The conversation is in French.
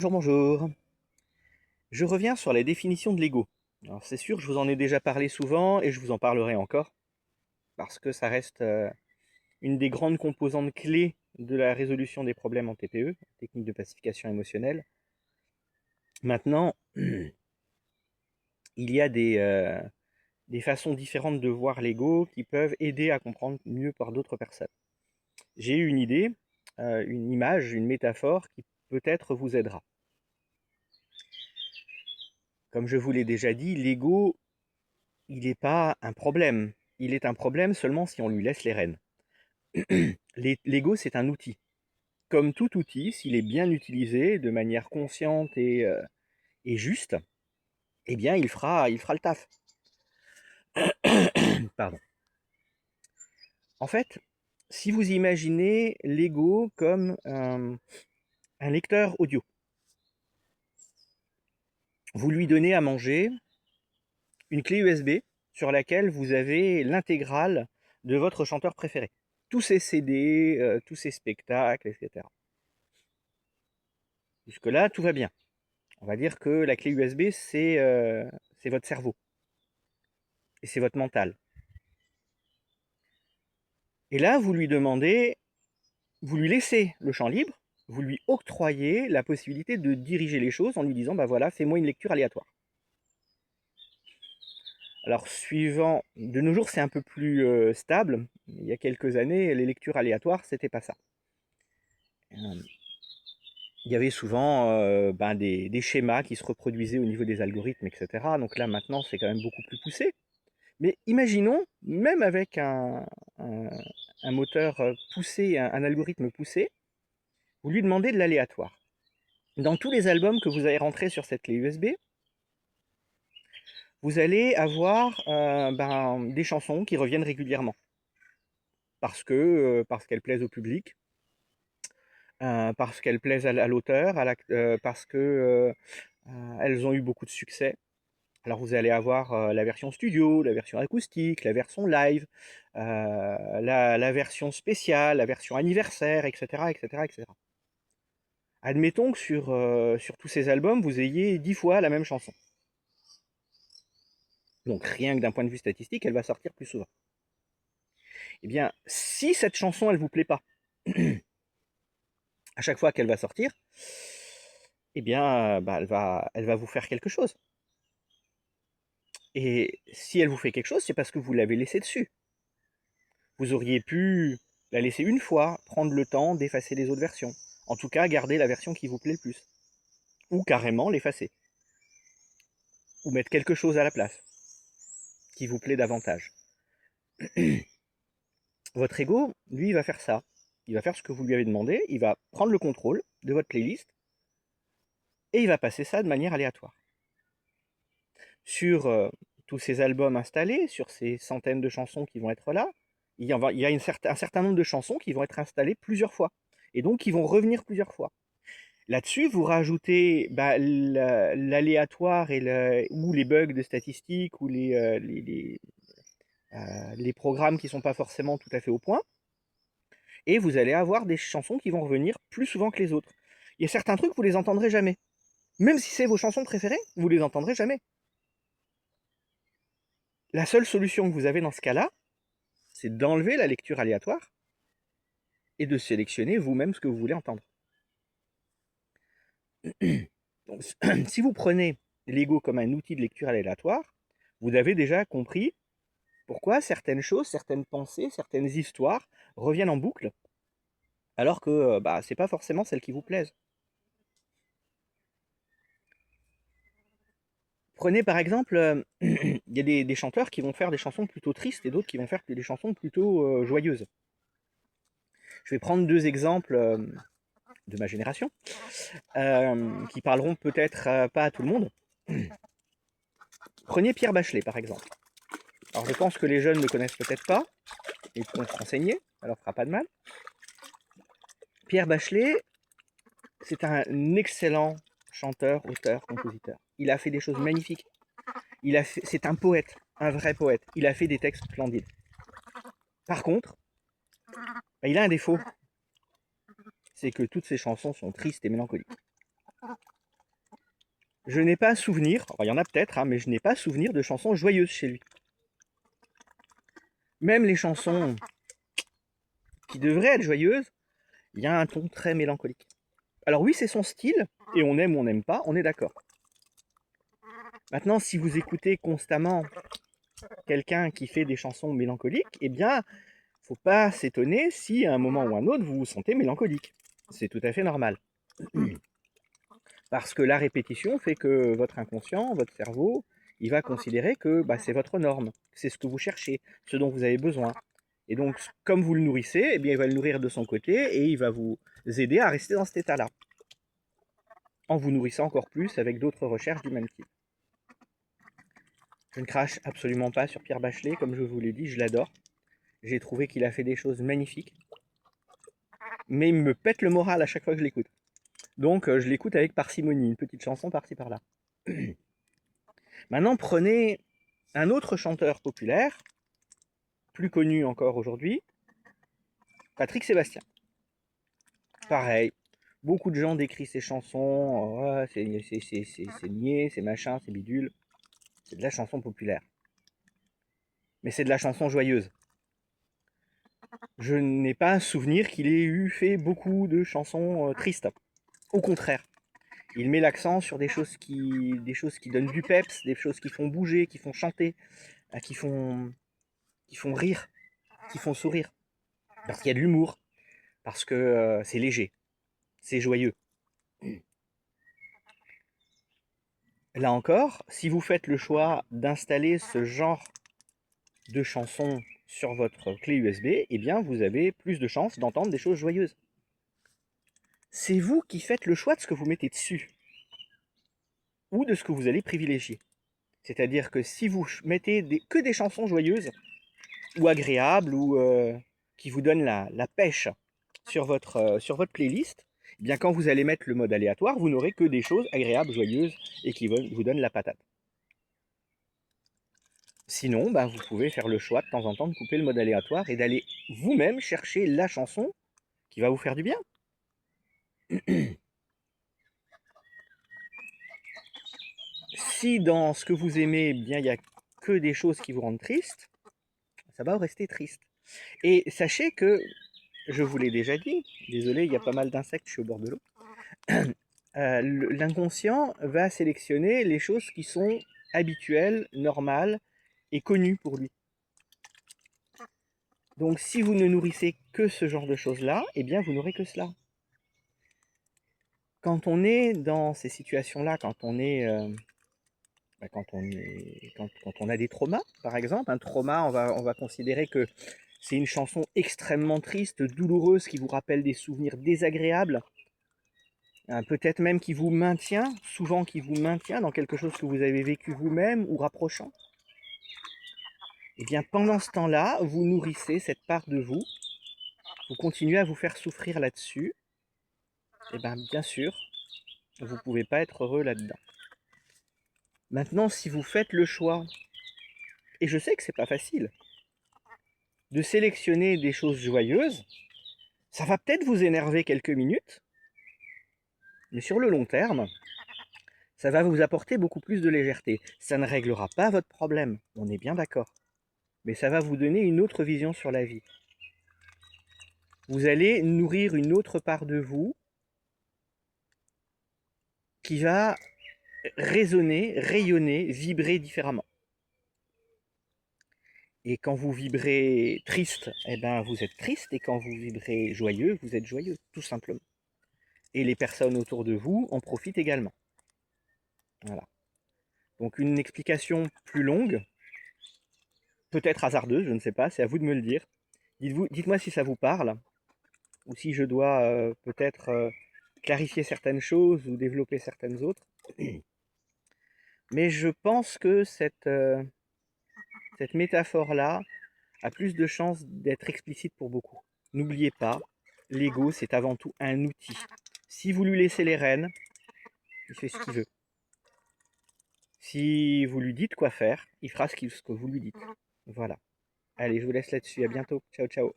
Bonjour, bonjour. Je reviens sur la définition de l'ego. Alors c'est sûr, je vous en ai déjà parlé souvent et je vous en parlerai encore parce que ça reste une des grandes composantes clés de la résolution des problèmes en TPE, technique de pacification émotionnelle. Maintenant, il y a des façons différentes de voir l'ego qui peuvent aider à comprendre mieux par d'autres personnes. J'ai eu une idée, une image, une métaphore qui peut-être vous aidera. Comme je vous l'ai déjà dit, l'ego il n'est pas un problème. Il est un problème seulement si on lui laisse les rênes. L'ego, c'est un outil. Comme tout outil, s'il est bien utilisé de manière consciente et juste, eh bien, il fera le taf. Pardon. En fait, si vous imaginez l'ego comme un lecteur audio, vous lui donnez à manger une clé USB sur laquelle vous avez l'intégrale de votre chanteur préféré. Tous ses CD, tous ses spectacles, etc. Jusque-là, tout va bien. On va dire que la clé USB, c'est votre cerveau et c'est votre mental. Et là, vous lui demandez, vous lui laissez le champ libre, vous lui octroyez la possibilité de diriger les choses en lui disant, bah voilà, fais-moi une lecture aléatoire. Alors, suivant, de nos jours, c'est un peu plus stable. Il y a quelques années, les lectures aléatoires, c'était pas ça. Il y avait souvent des schémas qui se reproduisaient au niveau des algorithmes, etc. Donc là, maintenant, c'est quand même beaucoup plus poussé. Mais imaginons, même avec un, un moteur poussé, un algorithme poussé, vous lui demandez de l'aléatoire. Dans tous les albums que vous allez rentrer sur cette clé USB, vous allez avoir des chansons qui reviennent régulièrement. Parce qu'elles plaisent au public, parce qu'elles plaisent à l'auteur, parce que elles ont eu beaucoup de succès. Alors vous allez avoir la version studio, la version acoustique, la version live, la version spéciale, la version anniversaire, etc., etc., etc. Admettons que sur tous ces albums, vous ayez 10 fois la même chanson. Donc rien que d'un point de vue statistique, elle va sortir plus souvent. Eh bien, si cette chanson, elle vous plaît pas, à chaque fois qu'elle va sortir, eh bien, elle va vous faire quelque chose. Et si elle vous fait quelque chose, c'est parce que vous l'avez laissée dessus. Vous auriez pu la laisser une fois, prendre le temps d'effacer les autres versions. En tout cas, garder la version qui vous plaît le plus. Ou carrément l'effacer. Ou mettre quelque chose à la place qui vous plaît davantage. Votre ego, lui, il va faire ça. Il va faire ce que vous lui avez demandé, il va prendre le contrôle de votre playlist et il va passer ça de manière aléatoire. Sur tous ces albums installés, sur ces centaines de chansons qui vont être là, il y a un certain nombre de chansons qui vont être installées plusieurs fois. Et donc qui vont revenir plusieurs fois. Là-dessus, vous rajoutez l'aléatoire ou les bugs de statistiques ou les programmes qui ne sont pas forcément tout à fait au point. Et vous allez avoir des chansons qui vont revenir plus souvent que les autres. Il y a certains trucs, vous les entendrez jamais. Même si c'est vos chansons préférées, vous les entendrez jamais. La seule solution que vous avez dans ce cas-là, c'est d'enlever la lecture aléatoire et de sélectionner vous-même ce que vous voulez entendre. Donc, si vous prenez l'ego comme un outil de lecture aléatoire, vous avez déjà compris pourquoi certaines choses, certaines pensées, certaines histoires reviennent en boucle, alors que c'est pas forcément celles qui vous plaisent. Prenez par exemple, il y a des chanteurs qui vont faire des chansons plutôt tristes et d'autres qui vont faire des chansons plutôt joyeuses. Je vais prendre deux exemples de ma génération, qui parleront peut-être pas à tout le monde. Prenez Pierre Bachelet par exemple. Alors je pense que les jeunes ne connaissent peut-être pas, et pourront se renseigner, ça leur fera pas de mal. Pierre Bachelet, c'est un excellent chanteur, auteur, compositeur. Il a fait des choses magnifiques. C'est un poète, un vrai poète. Il a fait des textes splendides. Par contre, il a un défaut, c'est que toutes ses chansons sont tristes et mélancoliques. Je n'ai pas souvenir, il y en a peut-être, hein, mais je n'ai pas souvenir de chansons joyeuses chez lui. Même les chansons qui devraient être joyeuses, il y a un ton très mélancolique. Alors oui, c'est son style, et on aime ou on n'aime pas, on est d'accord. Maintenant, si vous écoutez constamment quelqu'un qui fait des chansons mélancoliques, eh bien, faut pas s'étonner si à un moment ou un autre vous vous sentez mélancolique. C'est tout à fait normal. Parce que la répétition fait que votre inconscient, votre cerveau, il va considérer que c'est votre norme, c'est ce que vous cherchez, ce dont vous avez besoin. Et donc, comme vous le nourrissez, eh bien, il va le nourrir de son côté et il va vous aider à rester dans cet état-là, en vous nourrissant encore plus avec d'autres recherches du même type. Je ne crache absolument pas sur Pierre Bachelet, comme je vous l'ai dit, je l'adore. J'ai trouvé qu'il a fait des choses magnifiques, mais il me pète le moral à chaque fois que je l'écoute. Donc je l'écoute avec parcimonie, une petite chanson par-ci par-là. Maintenant, prenez un autre chanteur populaire, plus connu encore aujourd'hui, Patrick Sébastien. Pareil, beaucoup de gens décrivent ses chansons, oh, c'est niais, c'est machin, c'est bidule. C'est de la chanson populaire. Mais c'est de la chanson joyeuse. Je n'ai pas un souvenir qu'il ait fait beaucoup de chansons tristes. Au contraire, il met l'accent sur des choses qui donnent du peps, des choses qui font bouger, qui font chanter, qui font rire, qui font sourire. Parce qu'il y a de l'humour, parce que c'est léger, c'est joyeux. Là encore, si vous faites le choix d'installer ce genre de chansons sur votre clé USB, eh bien vous avez plus de chances d'entendre des choses joyeuses. C'est vous qui faites le choix de ce que vous mettez dessus, ou de ce que vous allez privilégier. C'est-à-dire que si vous mettez que des chansons joyeuses, ou agréables, ou qui vous donnent la pêche sur votre playlist, eh bien quand vous allez mettre le mode aléatoire, vous n'aurez que des choses agréables, joyeuses, et qui vous donnent la patate. Sinon, vous pouvez faire le choix de temps en temps de couper le mode aléatoire et d'aller vous-même chercher la chanson qui va vous faire du bien. Si dans ce que vous aimez, bien il n'y a que des choses qui vous rendent triste, ça va rester triste. Et sachez que, je vous l'ai déjà dit, désolé, il y a pas mal d'insectes, je suis au bord de l'eau, l'inconscient va sélectionner les choses qui sont habituelles, normales et connues pour lui. Donc si vous ne nourrissez que ce genre de choses-là, eh bien vous n'aurez que cela. Quand on est dans ces situations-là, quand on a des traumas, par exemple, un trauma, on va considérer que c'est une chanson extrêmement triste, douloureuse, qui vous rappelle des souvenirs désagréables, peut-être même qui vous maintient, souvent qui vous maintient dans quelque chose que vous avez vécu vous-même ou rapprochant. Et bien pendant ce temps-là, vous nourrissez cette part de vous, vous continuez à vous faire souffrir là-dessus, et bien sûr, vous ne pouvez pas être heureux là-dedans. Maintenant, si vous faites le choix, et je sais que c'est pas facile, de sélectionner des choses joyeuses, ça va peut-être vous énerver quelques minutes, mais sur le long terme, ça va vous apporter beaucoup plus de légèreté. Ça ne réglera pas votre problème, on est bien d'accord, mais ça va vous donner une autre vision sur la vie. Vous allez nourrir une autre part de vous qui va résonner, rayonner, vibrer différemment. Et quand vous vibrez triste, vous êtes triste, et quand vous vibrez joyeux, vous êtes joyeux, tout simplement. Et les personnes autour de vous en profitent également. Voilà. Donc une explication plus longue, peut-être hasardeuse, je ne sais pas, c'est à vous de me le dire. Dites-moi si ça vous parle, ou si je dois peut-être clarifier certaines choses ou développer certaines autres. Mais je pense que cette métaphore-là a plus de chances d'être explicite pour beaucoup. N'oubliez pas, l'ego, c'est avant tout un outil. Si vous lui laissez les rênes, il fait ce qu'il veut. Si vous lui dites quoi faire, il fera ce que vous lui dites. Voilà. Allez, je vous laisse là-dessus. À bientôt. Ciao, ciao.